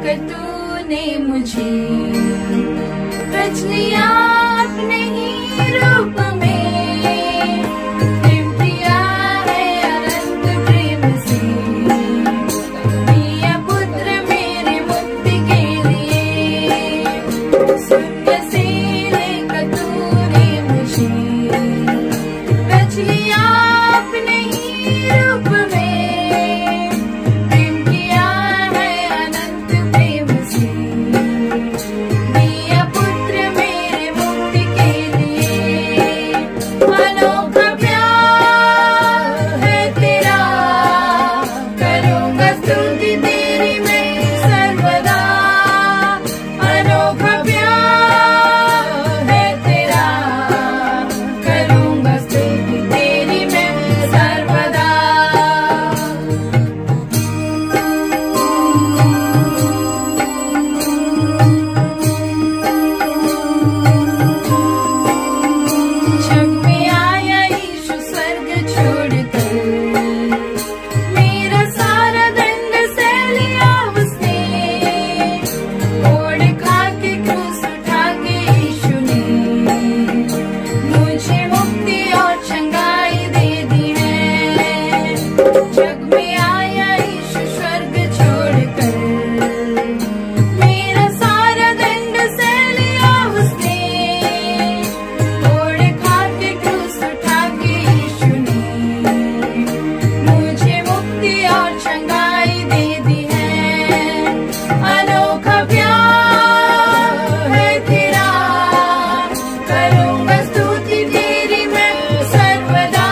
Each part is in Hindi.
लेकर तूने मुझे रच लिया अपने ही रूप में, प्रेम किया है अनंत प्रेम से, दिया पुत्र मेरे मुक्ति के लिए। शून्य से लेकर तूने मुझे रच लिया अपने ही रूप में, प्रेम किया है अनंत प्रेम से, दिया पुत्र मेरे मुक्ति के लिए। अनोखा प्यार है तेरा, करूँगा स्तुति तेरी मैं सर्वदा। अनोखा प्यार है तेरा, करूँगा स्तुति तेरी मैं सर्वदा। जग में आया यीशु स्वर्ग छोड़कर, मेरा सारा दंड सह लिया उसने, कोड़ खा के क्रूस उठा के यीशु ने मुझे मुक्ति और चंगाई दे दी है। जग में आया यीशु स्वर्ग छोड़कर, मेरा सारा दंड सह लिया उसने, कोड़ खा के क्रूस उठा के यीशु ने मुझे मुक्ति और चंगाई दे दी है। अनोखा प्यार है तेरा, करूँगा स्तुति तेरी मैं सर्वदा।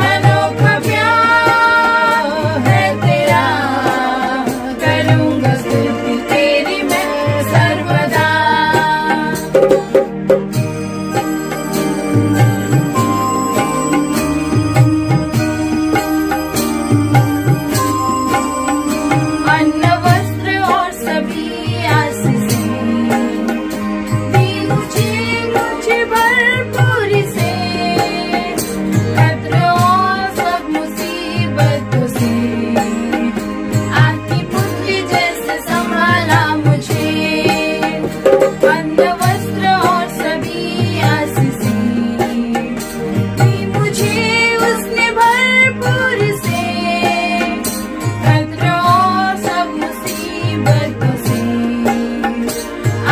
अनोखा प्यार है तेरा, करूँगा स्तुति तेरी मैं सर्वदा। अन्न वस्त्र और सभी आशीषें दी मुझे भरपूरी से, खतरों और सब मुसीबतों से आपकी पुत्री जैसे संभाला मुझे। अन्न वस्त्र और सभी आशीषें दी मुझे उसने भरपूरी से, खतरों और सब मुसीबतों से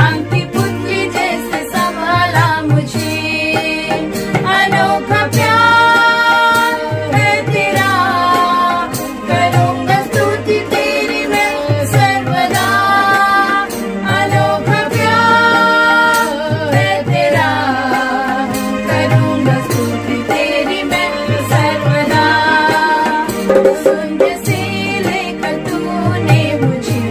आपकी पुत्री जैसे संभाला मुझे। अनोखा प्यार है तेरा, करूँगा स्तुति तेरी मैं सर्वदा। अनोखा प्यार है तेरा, करूँगा स्तुति तेरी मैं सर्वदा। शून्य से लेकर तूने मुझे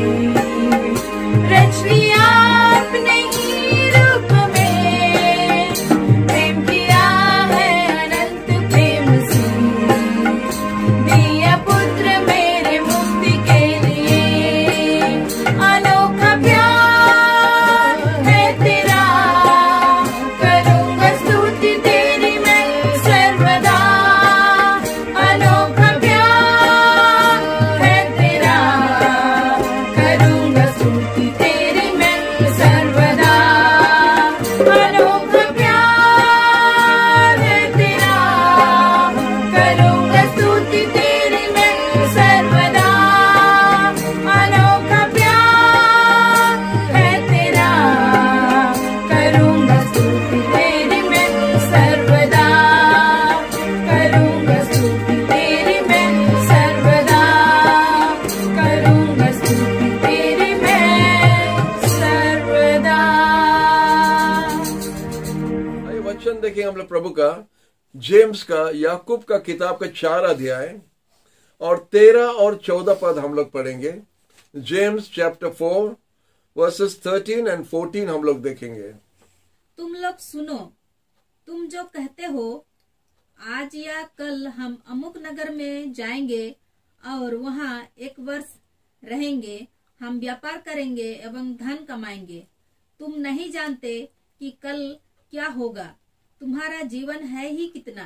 रच लिया अपने ही रूप में, प्रेम किया है अनंत प्रेम से, दिया पुत्र मेरे मुक्ति के लिए। अनोखा प्यार है तेरा, करूँगा स्तुति तेरी मैं सर्वदा। अनोखा प्यार है तेरा, करूँगा स्तुति तेरी मैं सर्वदा। अनोखा प्यार है तेरा, करूँगा स्तुति तेरी मैं सर्वदा। अनोखा प्यार है तेरा, करूँगा स्तुति तेरी मैं सर्वदा। करूँगा स्तुति तेरी मैं सर्वदा, करूँगा स्तुति तेरी मैं सर्वदा। आइए वचन देखें हम लोग प्रभु का, जेम्स का, याकूब का किताब का 4 अध्याय और 13 और 14 पद हम लोग पढ़ेंगे। जेम्स चैप्टर 4 वर्सेस 13 एंड 14 हम लोग देखेंगे। तुम लोग सुनो, तुम जो कहते हो आज या कल हम अमुक नगर में जाएंगे और वहाँ 1 वर्ष रहेंगे, हम व्यापार करेंगे एवं धन कमाएंगे। तुम नहीं जानते कि कल क्या होगा, तुम्हारा जीवन है ही कितना।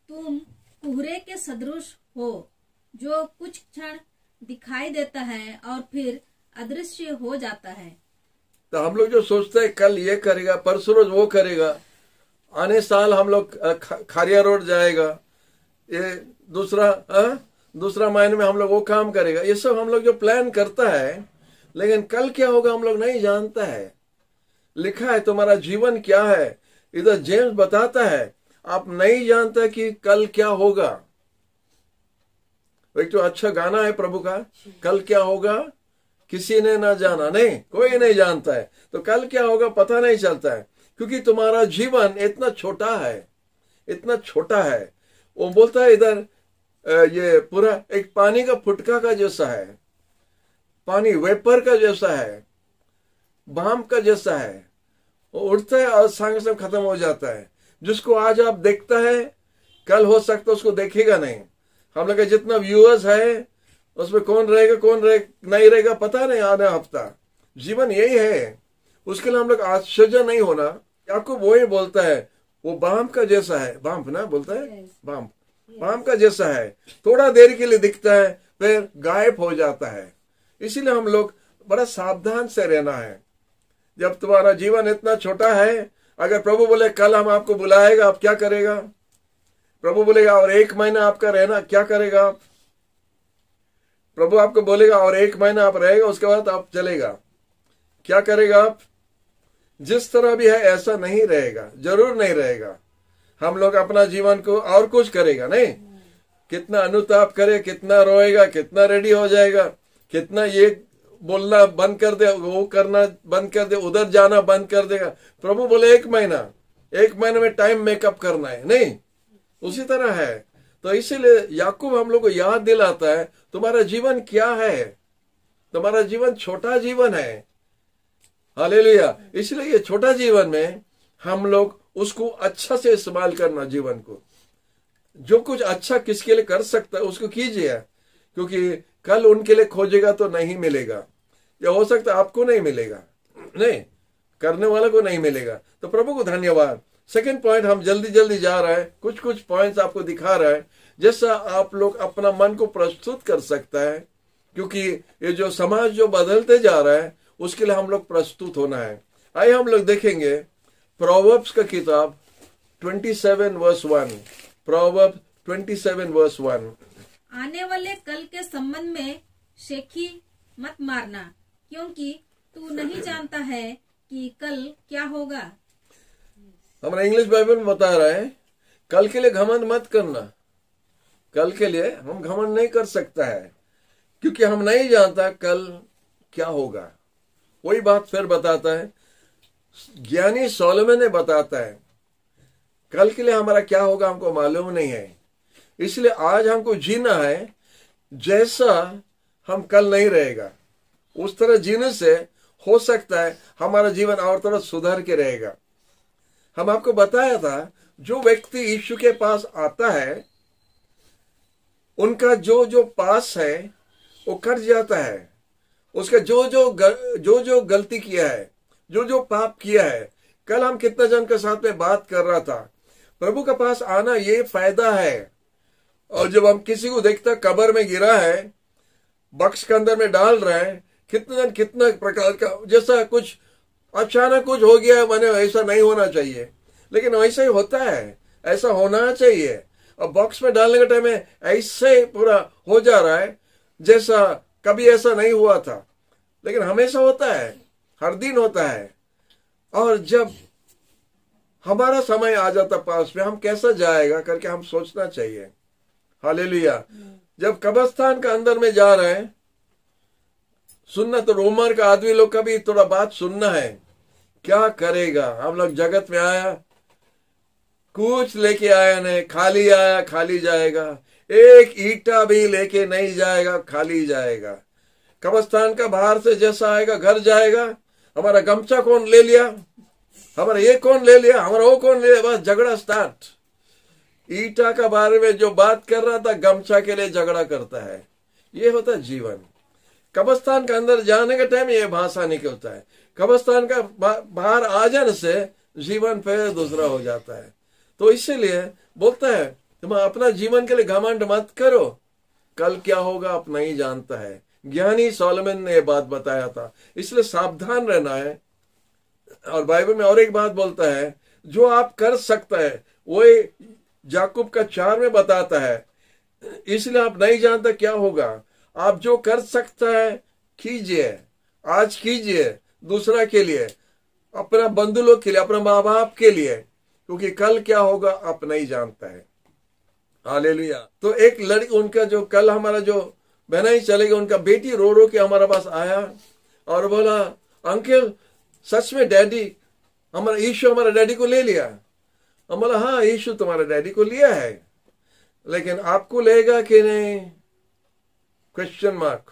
तुम कुहरे के सदृश हो जो कुछ क्षण दिखाई देता है और फिर अदृश्य हो जाता है। तो हम लोग जो सोचते हैं कल ये करेगा, परसों रोज वो करेगा, आने साल हम लोग खारिया रोड जाएगा, ये दूसरा महीने में हम लोग वो काम करेगा, ये सब हम लोग जो प्लान करता है, लेकिन कल क्या होगा हम लोग नहीं जानता है। लिखा है तुम्हारा जीवन क्या है, इधर जेम्स बताता है आप नहीं जानते कि कल क्या होगा। एक तो अच्छा गाना है प्रभु का, कल क्या होगा किसी ने ना जाना, नहीं कोई नहीं जानता है, तो कल क्या होगा पता नहीं चलता है, क्योंकि तुम्हारा जीवन इतना छोटा है, इतना छोटा है। वो बोलता है इधर ये पूरा एक पानी का फुटका का जैसा है, पानी वेपर का जैसा है, बाम का जैसा है, वो उठता है और संग संग खत्म हो जाता है। जिसको आज आप देखता है कल हो सकता उसको देखेगा नहीं। हम लोग का जितना व्यूअर्स है उसमें कौन नहीं रहेगा पता नहीं आने हफ्ता। जीवन यही है, उसके लिए हम लोग आश्चर्य नहीं होना। याकूब वही बोलता है वो बाम का जैसा है, बाम ना बोलता है, बाम का जैसा है, थोड़ा देर के लिए दिखता है फिर गायब हो जाता है। इसीलिए हम लोग बड़ा सावधान से रहना है। जब तुम्हारा जीवन इतना छोटा है, अगर प्रभु बोले कल हम आपको बुलाएगा, आप क्या करेगा? प्रभु बोलेगा और 1 महीना आपका रहना, क्या करेगा आप? प्रभु आपको बोलेगा और 1 महीना आप रहेगा, उसके बाद आप चलेगा, क्या करेगा आप? जिस तरह भी है ऐसा नहीं रहेगा, जरूर नहीं रहेगा। हम लोग अपना जीवन को और कुछ करेगा नहीं, कितना अनुताप करे, कितना रोएगा, कितना रेडी हो जाएगा, कितना ये बोलना बंद कर दे, वो करना बंद कर दे, उधर जाना बंद कर देगा। प्रभु बोले 1 महीने में टाइम मेकअप करना है, नहीं उसी तरह है। तो इसीलिए याकूब हम लोग को याद दिलाता है तुम्हारा जीवन क्या है, तुम्हारा जीवन छोटा जीवन है। हालेलुया। इसलिए ये छोटा जीवन में हम लोग उसको अच्छा से इस्तेमाल करना, जीवन को जो कुछ अच्छा किसके लिए कर सकता है उसको कीजिए, क्योंकि कल उनके लिए खोजेगा तो नहीं मिलेगा, या हो सकता है आपको नहीं मिलेगा, नहीं करने वाले को नहीं मिलेगा। तो प्रभु को धन्यवाद। सेकंड पॉइंट, हम जल्दी जा रहे हैं, कुछ पॉइंट्स आपको दिखा रहा है जैसा आप लोग अपना मन को प्रस्तुत कर सकता है, क्योंकि ये जो समाज जो बदलते जा रहा है उसके लिए हम लोग प्रस्तुत होना है। आइए हम लोग देखेंगे प्रोवर्ब्स का किताब 27 वर्स 1, प्रोवर्ब 27 वर्स 1। आने वाले कल के संबंध में शेखी मत मारना, क्योंकि तू नहीं जानता है कि कल क्या होगा। हमारा इंग्लिश बाइबल में बता रहा है कल के लिए घमंड मत करना। कल के लिए हम घमंड नहीं कर सकता है, क्योंकि हम नहीं जानता कल क्या होगा। वही बात फिर बताता है, ज्ञानी सोलोमन ने बताता है कल के लिए हमारा क्या होगा हमको मालूम नहीं है, इसलिए आज हमको जीना है जैसा हम कल नहीं रहेगा, उस तरह जीने से हो सकता है हमारा जीवन और थोड़ा सुधर के रहेगा। हम आपको बताया था जो व्यक्ति यीशु के पास आता है उनका जो पास है वो कट जाता है। उसका जो गलती किया है, जो पाप किया है। कल हम कितना जन के साथ में बात कर रहा था, प्रभु के पास आना ये फायदा है। और जब हम किसी को देखता कब्र में गिरा है, बक्स के अंदर में डाल रहे हैं, कितना प्रकार का, जैसा कुछ अचानक कुछ हो गया है, माने ऐसा नहीं होना चाहिए, लेकिन वैसा ही होता है, ऐसा होना चाहिए। और बॉक्स में डालने के टाइम में ऐसे पूरा हो जा रहा है जैसा कभी ऐसा नहीं हुआ था, लेकिन हमेशा होता है, हर दिन होता है। और जब हमारा समय आ जाता पास में, हम कैसा जाएगा करके हम सोचना चाहिए। हालेलुया। जब कब्रिस्तान का अंदर में जा रहे हैं, सुनना तो रोमर का आदमी लोग का भी थोड़ा बात सुनना है, क्या करेगा। हम लोग जगत में आया, कुछ लेके आया नहीं, खाली आया खाली जाएगा, एक ईटा भी लेके नहीं जाएगा, खाली जाएगा। कब्रिस्तान का बाहर से जैसा आएगा घर जाएगा। हमारा गमछा कौन ले लिया, हमारा ये कौन ले लिया, हमारा वो कौन ले लिया, बस झगड़ा स्टार्ट। ईटा का बारे में जो बात कर रहा था, गमछा के लिए झगड़ा करता है। ये होता है जीवन। कब्रिस्तान के अंदर जाने के टाइम ये भाषा निकलता है, कब्रिस्तान का बाहर आ जाने से जीवन फिर दूसरा हो जाता है। तो इसीलिए बोलता है तुम अपना जीवन के लिए घमंड मत करो, कल क्या होगा आप नहीं जानता है। ज्ञानी सोलोमन ने यह बात बताया था, इसलिए सावधान रहना है। और बाइबल में और एक बात बोलता है, जो आप कर सकता है वो याकूब का 4 में बताता है, इसलिए आप नहीं जानता क्या होगा। आप जो कर सकता है कीजिए, आज कीजिए, दूसरा के लिए, अपना बंधु लोग के लिए, अपना माँ बाप के लिए, क्योंकि कल क्या होगा आप नहीं जानता है। हालेलुया। तो एक लड़की, उनका जो कल हमारा जो बहना ही चले गया, उनका बेटी रो रो के हमारे पास आया और बोला, अंकल सच में डैडी, हमारा यीशु हमारा डैडी को ले लिया। हम बोला, हाँ यीशु तुम्हारे डैडी को लिया है, लेकिन आपको लेगा कि नहीं, क्वेश्चन मार्क।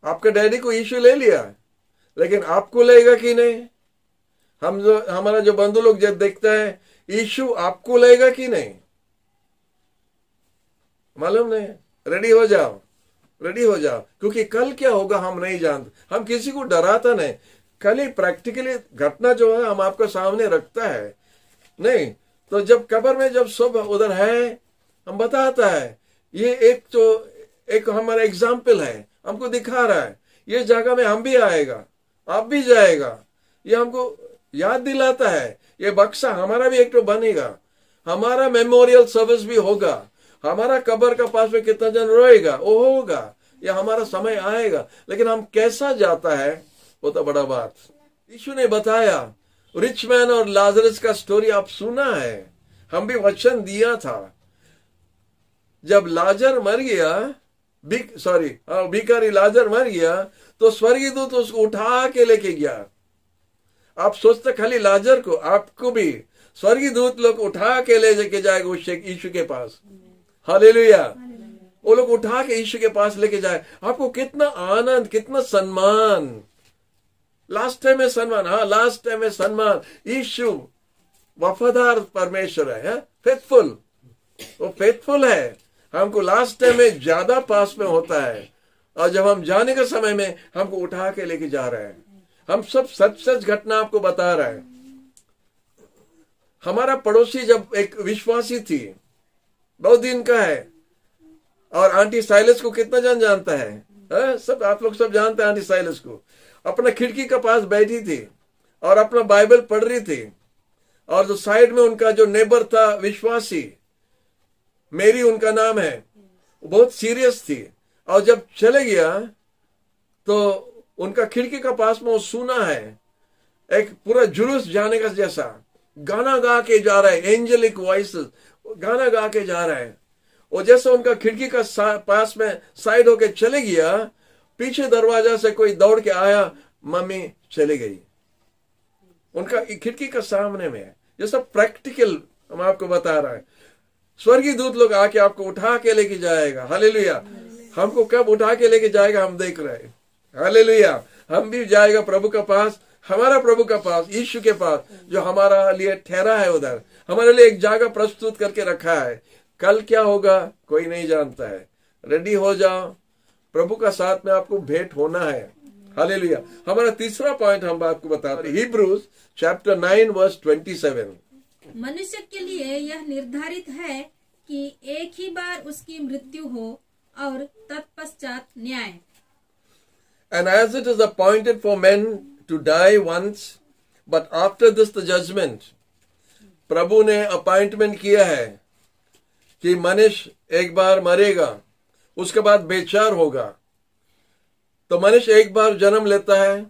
आपका डैडी को यीशु ले लिया, लेकिन आपको लेगा कि नहीं। हमारा जो बंधु लोग जब देखता है, यीशु आपको लेगा कि नहीं, मालूम नहीं। रेडी हो जाओ, रेडी हो जाओ, क्योंकि कल क्या होगा हम नहीं जानते। हम किसी को डराता नहीं, कल ही प्रैक्टिकली घटना जो है हम आपके सामने रखता है नहीं। तो जब कब्र में जब सब उधर है, हम बताता है, ये एक हमारा एग्जाम्पल है, हमको दिखा रहा है, ये जगह में हम भी आएगा, आप भी जाएगा, ये हमको याद दिलाता है। ये बक्सा हमारा भी एक तो बनेगा, हमारा मेमोरियल सर्विस भी होगा, हमारा कब्र का पास में कितना जन रोएगा वो होगा, या हमारा समय आएगा। लेकिन हम कैसा जाता है वो तो बड़ा बात। यीशु ने बताया, रिच मैन और लाजरस का स्टोरी आप सुना है, हम भी वचन दिया था। जब लाजर मर गया, भिखारी लाजर मर गया, तो स्वर्गीय दूत उसको उठा के लेके गया। आप सोचते खाली लाजर को, आपको भी स्वर्गीय दूत लोग उठा के लेके जाएगा उस यीशु के पास। हालेलुया। वो लोग उठा के यीशु के पास लेके जाए, आपको कितना आनंद, कितना सम्मान। लास्ट टाइम में सम्मान, हाँ लास्ट टाइम में सम्मान। यीशु वफादार परमेश्वर है, फेथफुल, वो फेथफुल है। हमको लास्ट टाइम में ज्यादा पास में होता है, और जब हम जाने के समय में हमको उठा के लेके जा रहे हैं। हम सब सच सच घटना आपको बता रहे हैं। हमारा पड़ोसी जब एक विश्वासी थी, बहुत दिन का है, और आंटी साइलस को कितना जन जानता है? सब आप लोग सब जानते हैं आंटी साइलस को। अपना खिड़की के पास बैठी थी और अपना बाइबल पढ़ रही थी, और जो साइड में उनका जो नेबर था विश्वासी, मेरी उनका नाम है, बहुत सीरियस थी। और जब चले गया तो उनका खिड़की का पास में वो सुना है, एक पूरा जुलूस जाने का जैसा गाना गा के जा रहा है, एंजेलिक वॉइसेस गाना गा के जा रहा है। और जैसे उनका खिड़की का पास में साइड होके चले गया, पीछे दरवाजा से कोई दौड़ के आया, मम्मी चली गई। उनका खिड़की का सामने में है। ये सब प्रैक्टिकल हम आपको बता रहा है। स्वर्गीय दूत लोग आके आपको उठा के लेके जाएगा। हालेलुया। हमको कब उठा के लेके जाएगा हम देख रहे हैं। हालेलुया। हम भी जाएगा प्रभु के पास, हमारा प्रभु के पास, यीशु के पास, जो हमारा लिए ठहरा है उधर, हमारे लिए एक जगह प्रस्तुत करके रखा है। कल क्या होगा कोई नहीं जानता है। रेडी हो जाओ, प्रभु का साथ में आपको भेंट होना है। हालेलुया। हमारा तीसरा पॉइंट हम आपको बता रहे, हिब्रूज चैप्टर 9 वर्स 27। मनुष्य के लिए यह निर्धारित है कि एक ही बार उसकी मृत्यु हो और तत्पश्चात न्याय। And as it is appointed for men to die once, but after this the judgment. प्रभु ने अपॉइंटमेंट किया है कि मनुष्य एक बार मरेगा, उसके बाद बेचार होगा। तो मनुष्य एक बार जन्म लेता है,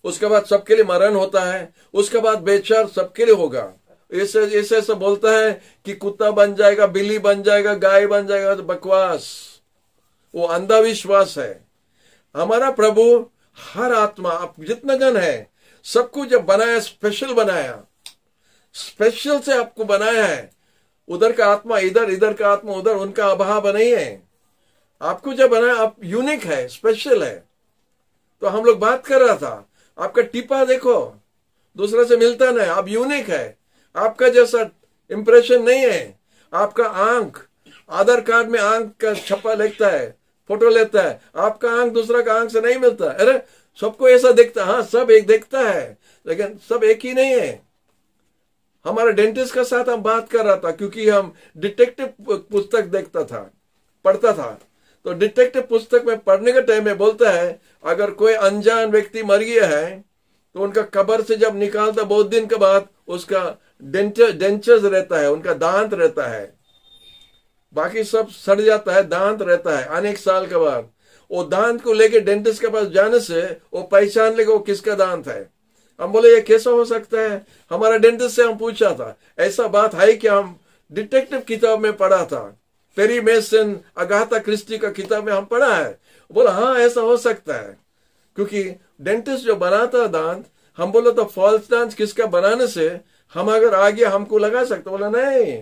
उसके बाद सबके लिए मरण होता है, उसके बाद बेचार सबके लिए होगा। ऐसे बोलता है कि कुत्ता बन जाएगा, बिल्ली बन जाएगा, गाय बन जाएगा, तो बकवास, वो अंधविश्वास है। हमारा प्रभु हर आत्मा, आप जितना जन है, सबको जब बनाया, स्पेशल बनाया, स्पेशल से आपको बनाया है। उधर का आत्मा इधर, इधर का आत्मा उधर, उनका अभाव नहीं है। आपको जब बनाया आप यूनिक है, स्पेशल है। तो हम लोग बात कर रहा था, आपका टिपा देखो, दूसरे से मिलता नहीं, आप यूनिक है। आपका जैसा इंप्रेशन नहीं है। आपका आंख, आधार कार्ड में आंख का छप्पा लिखता है, फोटो लेता है, आपका आंख दूसरा का आंख से नहीं मिलता। अरे सबको ऐसा दिखता, हाँ सब एक दिखता है, लेकिन सब एक ही नहीं है। हमारे डेंटिस्ट के साथ हम बात कर रहा था, क्योंकि हम डिटेक्टिव पुस्तक देखता था, पढ़ता था। तो डिटेक्टिव पुस्तक में पढ़ने के टाइम में बोलता है अगर कोई अनजान व्यक्ति मर गया है तो उनका कब्र से जब निकालता बहुत दिन के बाद उसका डेंचर्स रहता है, उनका दांत रहता है, बाकी सब सड़ जाता है, दांत रहता है। अनेक साल के बाद वो दांत को लेके डेंटिस्ट के पास जाने से वो पहचान लेगा वो किसका दांत है। हम बोले ये कैसा हो सकता है? हमारा डेंटिस्ट से हम पूछा था ऐसा बात है कि हम डिटेक्टिव किताब में पढ़ा था, पेरी मेसन, अगाथा क्रिस्टी का किताब में हम पढ़ा है। बोला हाँ ऐसा हो सकता है, क्योंकि डेंटिस्ट जो बनाता दांत, हम बोला तो फॉल्स दांत किसका बनाने से हम अगर आ गया हमको लगा सकते। बोला नहीं,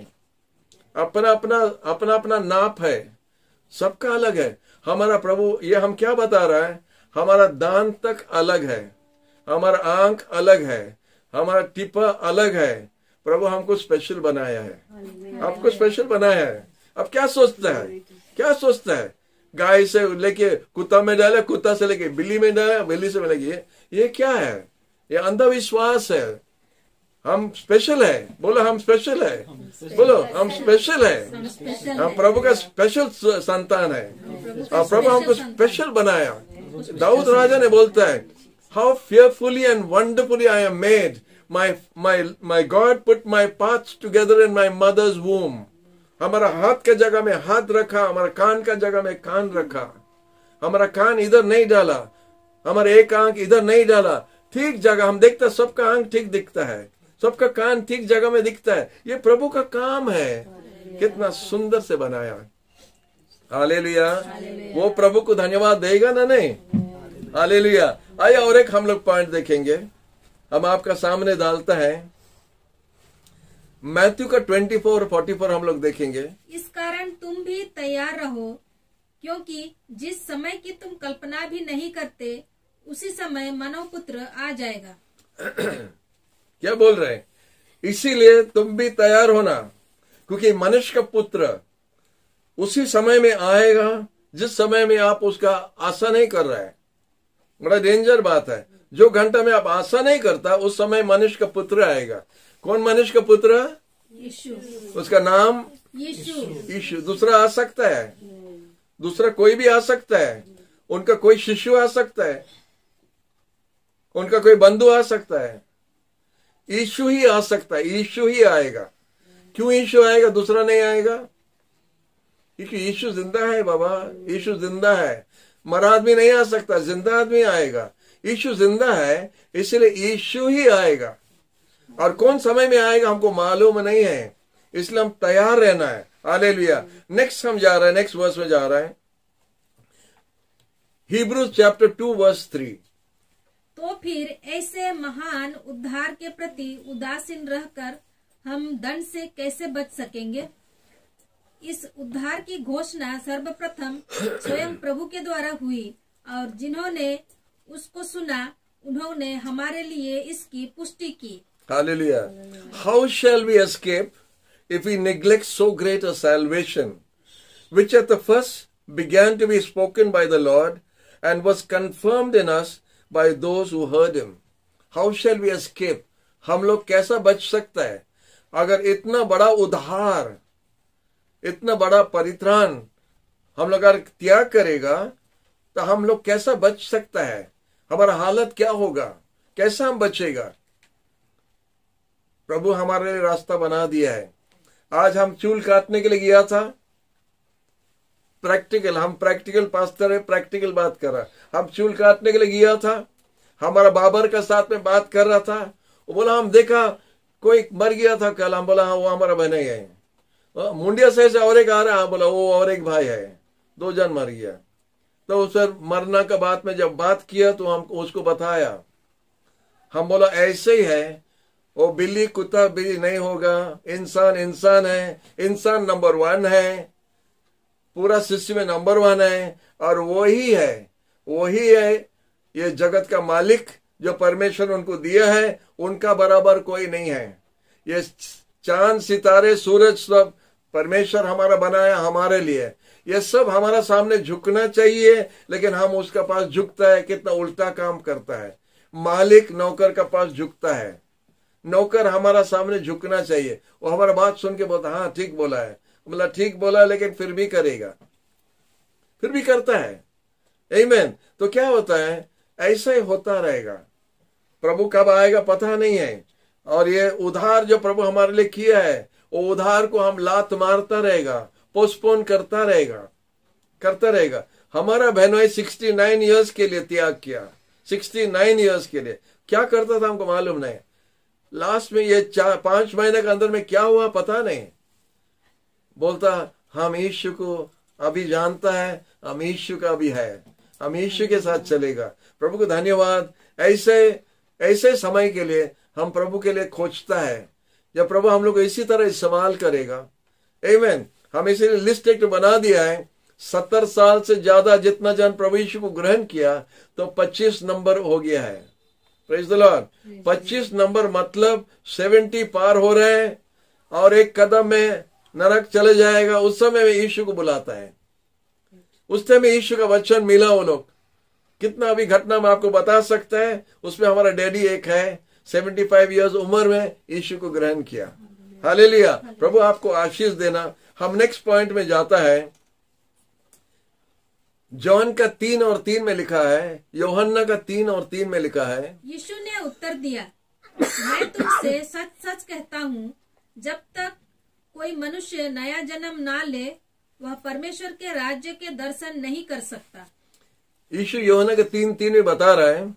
अपना अपना नाप है, सबका अलग है। हमारा प्रभु ये हम क्या बता रहा है, हमारा दांत तक अलग है, हमारा आंख अलग है, हमारा टिपा अलग है। प्रभु हमको स्पेशल बनाया है, आपको स्पेशल बनाया है। अब क्या सोचता है, क्या सोचता है? गाय से लेके कुत्ता में डाले, कुत्ता से लेके बिल्ली में डाले, बिल्ली से लगे, ये क्या है? ये अंधविश्वास है। हम स्पेशल है, बोलो हम स्पेशल है, बोलो हम स्पेशल है, हम प्रभु का स्पेशल संतान है और प्रभु हमको स्पेशल बनाया। दाऊद राजा ने बोलता है how fearfully and wonderfully I am made, my God put my parts together in my mother's womb। हमारा हाथ के जगह में हाथ रखा, हमारा कान का जगह में कान रखा, हमारा कान इधर नहीं डाला, हमारा एक आंख इधर नहीं डाला, ठीक जगह हम देखते, सबका आंख ठीक दिखता है, सबका कान ठीक जगह में दिखता है। ये प्रभु का काम है, कितना सुंदर से बनाया। हालेलुया, वो प्रभु को धन्यवाद देगा ना? नहीं, हालेलुया। आइए और एक हम लोग पॉइंट देखेंगे, हम आपका सामने डालता है मैथ्यू का 24-44 हम लोग देखेंगे। इस कारण तुम भी तैयार रहो, क्योंकि जिस समय की तुम कल्पना भी नहीं करते उसी समय मानव पुत्र आ जाएगा। क्या बोल रहे हैं? इसीलिए तुम भी तैयार होना, क्योंकि मनुष्य का पुत्र उसी समय में आएगा जिस समय में आप उसका आशा नहीं कर रहे हैं। बड़ा डेंजर बात है, जो घंटा में आप आशा नहीं करता उस समय मनुष्य का पुत्र आएगा। कौन मनुष्य का पुत्र? यीशु। उसका नाम यीशु। यीशु। दूसरा आ सकता है, दूसरा कोई भी आ सकता है, उनका कोई शिशु आ सकता है, उनका कोई बंधु आ सकता है, यीशु ही आ सकता है, यीशु ही आएगा। क्यों यीशु आएगा, दूसरा नहीं आएगा? क्योंकि यीशु जिंदा है बाबा, यीशु जिंदा है। मरा आदमी नहीं आ सकता, जिंदा आदमी आएगा। यीशु जिंदा है, इसलिए यीशु ही आएगा। और कौन समय में आएगा हमको मालूम नहीं है, इसलिए हम तैयार रहना है। हालेलुया। नेक्स्ट हम जा रहे हैं, नेक्स्ट वर्स में जा रहे हैं, Hebrews chapter 2 verse 3। तो फिर ऐसे महान उद्धार के प्रति उदासीन रहकर हम दंड से कैसे बच सकेंगे? इस उद्धार की घोषणा सर्वप्रथम स्वयं प्रभु के द्वारा हुई, और जिन्होंने उसको सुना उन्होंने हमारे लिए इसकी पुष्टि की। Hallelujah. How shall we escape if we neglect so great a salvation, which at the first began to be spoken by the Lord and was confirmed in us by those who heard him? How shall we escape? हम लोग कैसा बच सकता है? अगर इतना बड़ा उद्धार, इतना बड़ा परित्राण हम लोग अगर त्याग करेगा तो हम लोग कैसा बच सकता है? हमारा हालत क्या होगा? कैसा हम बचेगा? प्रभु हमारे लिए रास्ता बना दिया है। आज हम चूल काटने के लिए गया था, प्रैक्टिकल, हम प्रैक्टिकल पास्टर है, प्रैक्टिकल बात कर रहा। हम चूल काटने के लिए गया था, हमारा बाबर का साथ में बात कर रहा था। वो बोला हम देखा कोई मर गया था कल। हम बोला हाँ वो हमारा बहन है। मुंडिया से और एक आ रहा है, बोला वो और एक भाई है, 2 जन मर गया। तो उस मरना का बात में जब बात किया तो हम उसको बताया, हम बोला ऐसे ही है, वो बिल्ली कुत्ता बिल्ली नहीं होगा, इंसान इंसान है, इंसान नंबर 1 है, पूरा सिस्टम में नंबर 1 है, और वही है ये जगत का मालिक जो परमेश्वर उनको दिया है, उनका बराबर कोई नहीं है। ये चांद सितारे सूरज सब परमेश्वर हमारा बनाया हमारे लिए। ये सब हमारा सामने झुकना चाहिए, लेकिन हम उसका पास झुकता है, कितना उल्टा काम करता है। मालिक नौकर का पास झुकता है, नौकर हमारा सामने झुकना चाहिए। वो हमारा बात सुन के बोलता हाँ ठीक बोला है, बोला ठीक बोला, लेकिन फिर भी करेगा। फिर भी करता है। आमीन। तो क्या होता है, ऐसा ही होता रहेगा। प्रभु कब आएगा पता नहीं है, और ये उधार जो प्रभु हमारे लिए किया है, वो उधार को हम लात मारता रहेगा, पोस्टपोन करता रहेगा। हमारा बहनोई 69 इयर्स के लिए त्याग किया, 69 इयर्स के लिए। क्या करता था हमको मालूम नहीं। लास्ट में ये 5 महीने के अंदर में क्या हुआ पता नहीं। बोलता हम यीशु को अभी जानता है, हम यीशु का भी है, हम यीशु के साथ चलेगा। प्रभु को धन्यवाद। ऐसे समय के लिए हम प्रभु के लिए खोजता है, जब प्रभु हम लोग को इसी तरह इस्तेमाल करेगा। आमीन। हम इसीलिए लिस्ट एक बना दिया है, 70 साल से ज्यादा जितना जन प्रभु यीशु को ग्रहण किया तो 25 नंबर हो गया है। Praise the Lord. 25 नंबर मतलब 70 पार हो रहे हैं, और एक कदम में नरक चले जाएगा। उस समय में यीशु को बुलाता है, उस समय में यीशु का वचन मिला। वो लोग कितना अभी घटना में आपको बता सकता है। उसमें हमारा डैडी एक है, 75 इयर्स उम्र में यीशु को ग्रहण किया। हालेलुया। प्रभु आपको आशीष देना। हम नेक्स्ट पॉइंट में जाता है। जॉन का 3 और 3 में लिखा है, यूहन्ना का 3 और 3 में लिखा है, यीशु ने उत्तर दिया, मैं तुमसे सच सच कहता हूँ, जब तक कोई मनुष्य नया जन्म ना ले वह परमेश्वर के राज्य के दर्शन नहीं कर सकता। यीशु यूहन्ना के 3:3 में बता रहा है,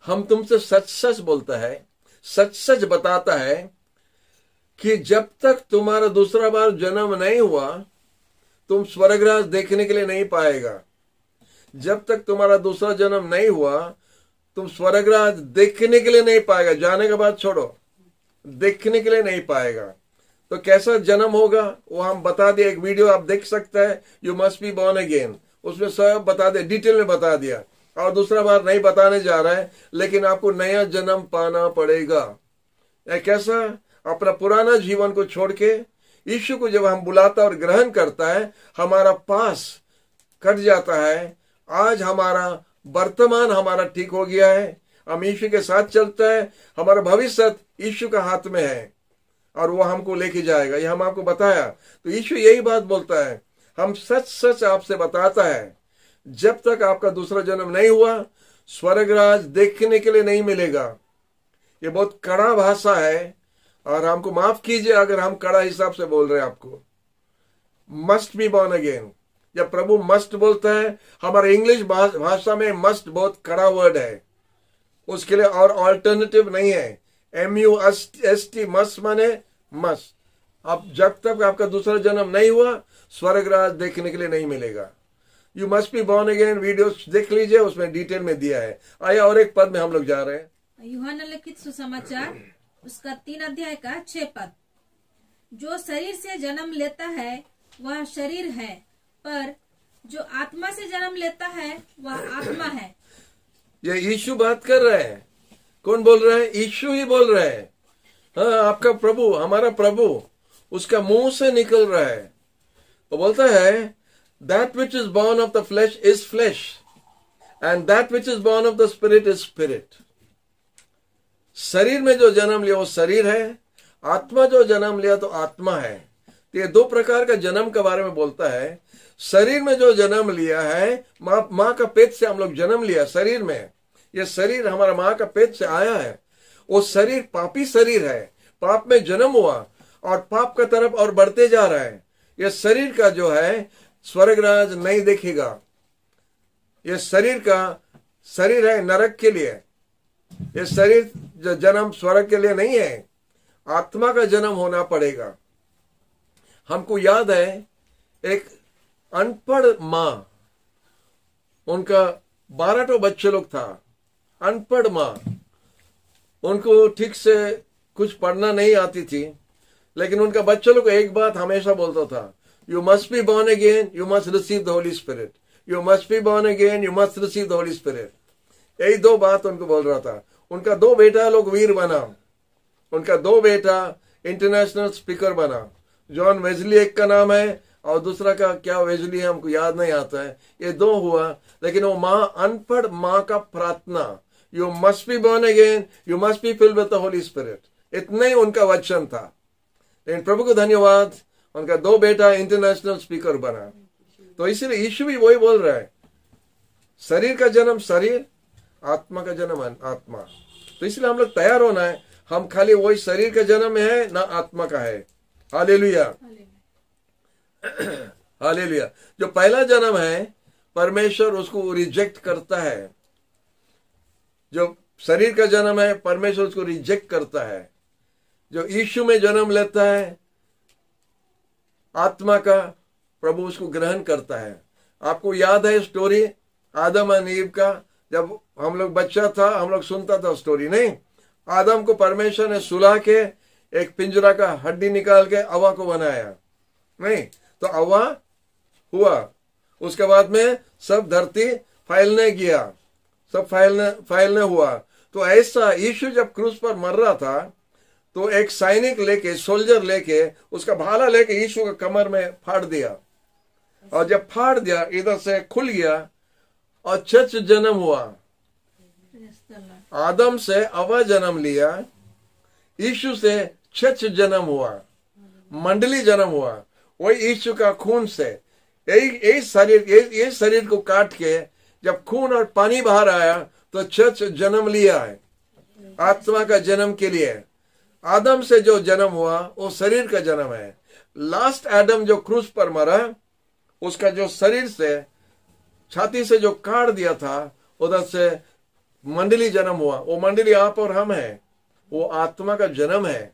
हम तुमसे सच सच बोलता है, सच सच बताता है कि जब तक तुम्हारा दूसरा बार जन्म नहीं हुआ तुम स्वर्गराज देखने के लिए नहीं पाएगा। जब तक तुम्हारा दूसरा जन्म नहीं हुआ तुम स्वर्गराज देखने के लिए नहीं पाएगा। जाने के बाद छोड़ो, देखने के लिए नहीं पाएगा। तो कैसा जन्म होगा वो हम बता दिया। एक वीडियो आप देख सकते हैं, you must be born again, उसमें सब बता दिया, डिटेल में बता दिया। और दूसरा बार नहीं बताने जा रहा है, लेकिन आपको नया जन्म पाना पड़ेगा। कैसा? अपना पुराना जीवन को छोड़ के यीशु को जब हम बुलाता और ग्रहण करता है, हमारा पास कट जाता है। आज हमारा वर्तमान हमारा ठीक हो गया है, हम यीशु के साथ चलता है। हमारा भविष्य यीशु का हाथ में है और वो हमको लेके जाएगा। ये हम आपको बताया। तो यीशु यही बात बोलता है, हम सच सच आपसे बताता है, जब तक आपका दूसरा जन्म नहीं हुआ स्वर्गराज देखने के लिए नहीं मिलेगा। ये बहुत कड़ा भाषा है और हमको माफ कीजिए अगर हम कड़ा हिसाब से बोल रहे हैं। आपको मस्ट बी बॉर्न अगेन। जब प्रभु मस्ट बोलता है, हमारे इंग्लिश भाषा में मस्ट बहुत कड़ा वर्ड है, उसके लिए और ऑल्टरनेटिव नहीं है। MUST मस्ट माने मस्ट। अब जब तक आपका दूसरा जन्म नहीं हुआ स्वर्गराज देखने के लिए नहीं मिलेगा। You must be born again video देख लीजिए, उसमें डिटेल में दिया है। आइए और एक पद में हम लोग जा रहे हैं, यूहन्ना लिखित सुसमाचार उसका 3 अध्याय का 6 पद। जो शरीर से जन्म लेता है वह शरीर है, पर जो आत्मा से जन्म लेता है वह आत्मा है। ये यीशु बात कर रहे हैं। कौन बोल रहा है? यीशु ही बोल रहे हैं। हाँ, आपका प्रभु, हमारा प्रभु, उसका मुंह से निकल रहा है। वो बोलता है, that which is born of the flesh is flesh and that which is born of the spirit is spirit। शरीर में जो जन्म लिया वो शरीर है, आत्मा जो जन्म लिया तो आत्मा है। तो ये 2 प्रकार का जन्म के बारे में बोलता है। शरीर में जो जन्म लिया है, माँ का पेट से हम लोग जन्म लिया शरीर में। ये शरीर हमारा माँ का पेट से आया है। वो शरीर पापी शरीर है, पाप में जन्म हुआ और पाप का तरफ और बढ़ते जा रहा है। ये शरीर का जो है स्वर्गराज नहीं देखेगा। ये शरीर का शरीर है नरक के लिए। ये शरीर जो जन्म स्वर्ग के लिए नहीं है, आत्मा का जन्म होना पड़ेगा। हमको याद है एक अनपढ़ माँ, उनका 12 बच्चे लोग था। अनपढ़ माँ, उनको ठीक से कुछ पढ़ना नहीं आती थी, लेकिन उनका बच्चे लोग को एक बात हमेशा बोलता था, you must be born again, you must receive the Holi spirit. You must be born again, you must receive the Holi spirit. यही 2 बात उनको बोल रहा था। उनका 2 बेटा लोग वीर बना, उनका 2 बेटा इंटरनेशनल स्पीकर बना। जॉन वेजली एक का नाम है और दूसरा का क्या वेजली है हमको याद नहीं आता है। ये 2 हुआ, लेकिन वो माँ, अनपढ़ माँ का प्रार्थना, you must be born again, you must be filled with the Holi spirit, इतना ही उनका वचन था। लेकिन प्रभु को धन्यवाद, उनका 2 बेटा इंटरनेशनल स्पीकर बना। तो इसीलिए यीशु भी वही बोल रहा है, शरीर का जन्म शरीर, आत्मा का जन्म आत्मा। तो इसलिए हम लोग तैयार होना है, हम खाली वही शरीर का जन्म में है ना आत्मा का है। Hallelujah, hallelujah. जो पहला जन्म है परमेश्वर उसको रिजेक्ट करता है, जो शरीर का जन्म है परमेश्वर उसको रिजेक्ट करता है। जो यीशु में जन्म लेता है आत्मा का, प्रभु उसको ग्रहण करता है। आपको याद है स्टोरी आदम और ईव का, जब हम लोग बच्चा था हम लोग सुनता था स्टोरी, नहीं? आदम को परमेश्वर ने सुला के एक पिंजरा का हड्डी निकाल के हव्वा को बनाया, नहीं? तो हव्वा हुआ, उसके बाद में सब धरती फैलने गया, सब फैलने हुआ। तो ऐसा यीशु जब क्रूस पर मर रहा था तो एक सैनिक लेके, सोल्जर लेके, उसका भाला लेके यीशु के कमर में फाड़ दिया, और जब फाड़ दिया इधर से खुल गया और चर्च जन्म हुआ। आदम से हव्वा जन्म लिया, यीशु से चर्च जन्म हुआ, मंडली जन्म हुआ, वही यीशु का खून से। यही शरीर को काट के जब खून और पानी बाहर आया तो चर्च जन्म लिया है आत्मा का जन्म के लिए। आदम से जो जन्म हुआ वो शरीर का जन्म है। लास्ट एडम जो क्रूस पर मरा, उसका जो शरीर से छाती से जो काट दिया था उधर से मंडली जन्म हुआ। वो मंडली आप और हम है, वो आत्मा का जन्म है।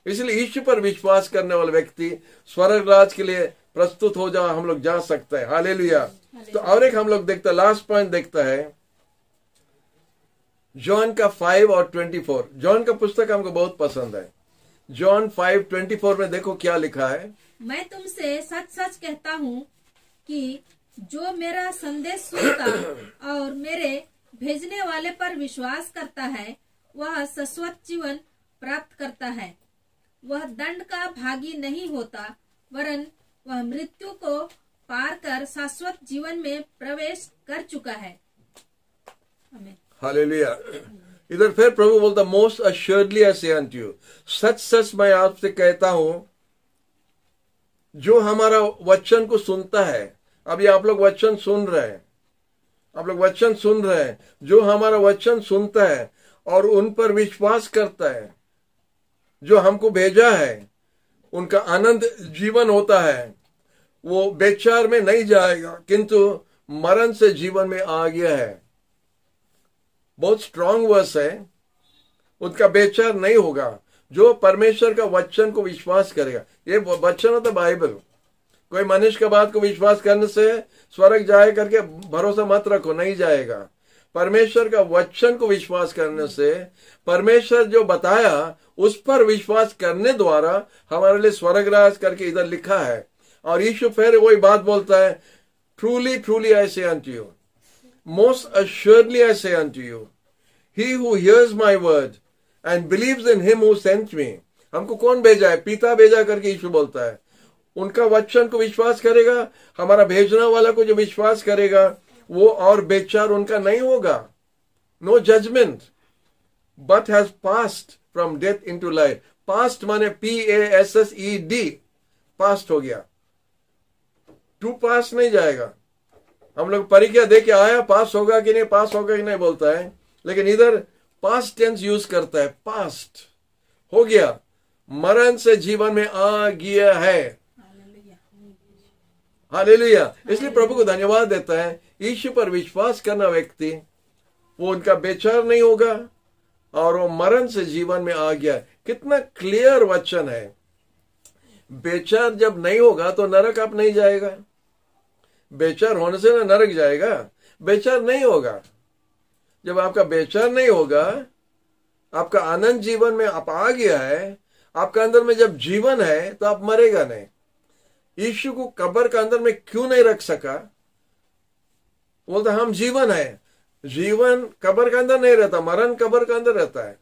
इसलिए यीशु पर विश्वास करने वाला व्यक्ति स्वर्ग राज के लिए प्रस्तुत हो जा, हम लोग जा सकते हैं। हालेलुया। तो और एक हम लोग देखते, लास्ट पॉइंट देखता है जॉन का 5 और 24। जॉन का पुस्तक हमको बहुत पसंद है। जॉन 5:24 में देखो क्या लिखा है। मैं तुमसे सच सच कहता हूँ कि जो मेरा संदेश सुनता और मेरे भेजने वाले पर विश्वास करता है वह शाश्वत जीवन प्राप्त करता है। वह दंड का भागी नहीं होता, वरन वह मृत्यु को पार कर शाश्वत जीवन में प्रवेश कर चुका है। आमीन। हालेलुया। इधर फिर प्रभु बोलता, मोस्ट अश्योर्डली आई से अनटू यू, सच सच मैं आपसे कहता हूं, जो हमारा वचन को सुनता है। अभी आप लोग वचन सुन रहे हैं, आप लोग वचन सुन रहे हैं। जो हमारा वचन सुनता है और उन पर विश्वास करता है, जो हमको भेजा है, उनका आनंद जीवन होता है। वो बेचार में नहीं जाएगा किंतु मरण से जीवन में आ गया है। बहुत स्ट्रांग वर्स है। उनका बेचार नहीं होगा जो परमेश्वर का वचन को विश्वास करेगा। ये वचन होता बाइबल। कोई मनुष्य का बात को विश्वास करने से स्वर्ग जाए करके भरोसा मत रखो, नहीं जाएगा। परमेश्वर का वचन को विश्वास करने से, परमेश्वर जो बताया उस पर विश्वास करने द्वारा हमारे लिए स्वर्ग राज करके इधर लिखा है। और यीशु फिर वही बात बोलता है, ट्रूली ट्रूली आई से unto you, most assuredly I say unto you, he who hears my word and believes in him who sent me। हमको कौन भेजा है? पिता भेजा करके यीशु बोलता है। उनका वचन को विश्वास करेगा, हमारा भेजने वाला को जो विश्वास करेगा, वो और बेचार उनका नहीं होगा। No judgement but has passed from death into life. Past माने PASSED, पास्ट हो गया, टू पास नहीं जाएगा। हम लोग परीक्षा दे के आया, पास होगा कि नहीं, पास होगा कि नहीं बोलता है, लेकिन इधर पास्ट टेंस यूज करता है। पास्ट हो गया, मरण से जीवन में आ गया है। हालेलुया। इसलिए प्रभु को धन्यवाद देता है। यीशु पर विश्वास करना व्यक्ति, वो उनका बेचार नहीं होगा और वो मरण से जीवन में आ गया। कितना क्लियर वचन है। बेचार जब नहीं होगा तो नरक आप नहीं जाएगा। बेचार होने से ना नरक जाएगा, बेचार नहीं होगा। जब आपका बेचार नहीं होगा, आपका आनंद जीवन में आप आ गया है, आपका अंदर में जब जीवन है तो आप मरेगा नहीं। यीशु को कब्र का अंदर में क्यों नहीं रख सका? बोलता हम जीवन है। जीवन कब्र के अंदर नहीं रहता, मरण कब्र के अंदर रहता है।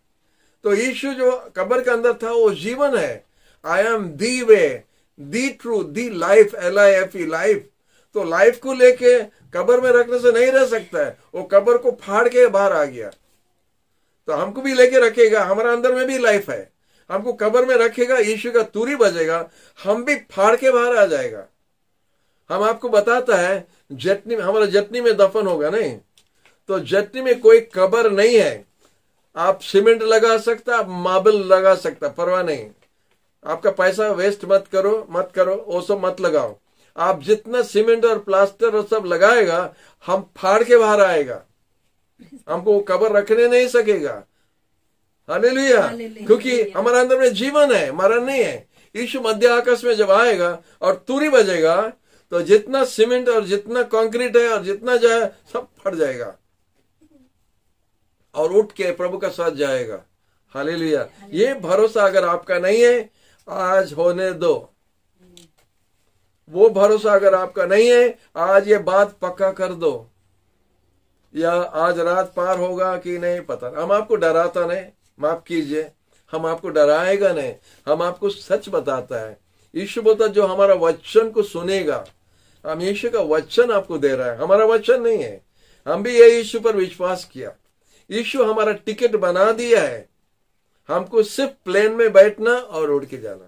तो यीशु जो कब्र के अंदर था वो जीवन है। I am the way, the truth, the life, LIFE, life. तो लाइफ को लेके कब्र में रखने से नहीं रह सकता है। वो कब्र को फाड़ के बाहर आ गया, तो हमको भी लेके रखेगा। हमारा अंदर में भी लाइफ है। हमको कब्र में रखेगा, यीशु का तुरी बजेगा, हम भी फाड़ के बाहर आ जाएगा। हम आपको बताता है जटनी हमारा जटनी में दफन होगा नहीं, तो जटनी में कोई कब्र नहीं है। आप सीमेंट लगा सकता, आप मार्बल लगा सकता, परवाह नहीं। आपका पैसा वेस्ट मत करो, वो सब मत लगाओ। आप जितना सीमेंट और प्लास्टर और सब लगाएगा, हम फाड़ के बाहर आएगा, हमको वो कब्र रखने नहीं सकेगा। हालेलुया। क्योंकि हमारे अंदर में जीवन है, मरण नहीं है। यीशु मध्य आकाश में जब आएगा और तुरी बजेगा, तो जितना सीमेंट और जितना कंक्रीट है और जितना जाए सब फट जाएगा और उठ के प्रभु का साथ जाएगा। हालेलुया। ये भरोसा अगर आपका नहीं है, आज होने दो। वो भरोसा अगर आपका नहीं है, आज ये बात पक्का कर दो। या आज रात पार होगा कि नहीं पता। हम आपको डराता नहीं, माफ कीजिए, हम आपको डराएगा नहीं, हम आपको सच बताता है। यीशु बोलता जो हमारा वचन को सुनेगा, हम यीशु का वचन आपको दे रहा है, हमारा वचन नहीं है। हम भी ये यीशु पर विश्वास किया, यीशु हमारा टिकट बना दिया है, हमको सिर्फ प्लेन में बैठना और उड़ के जाना।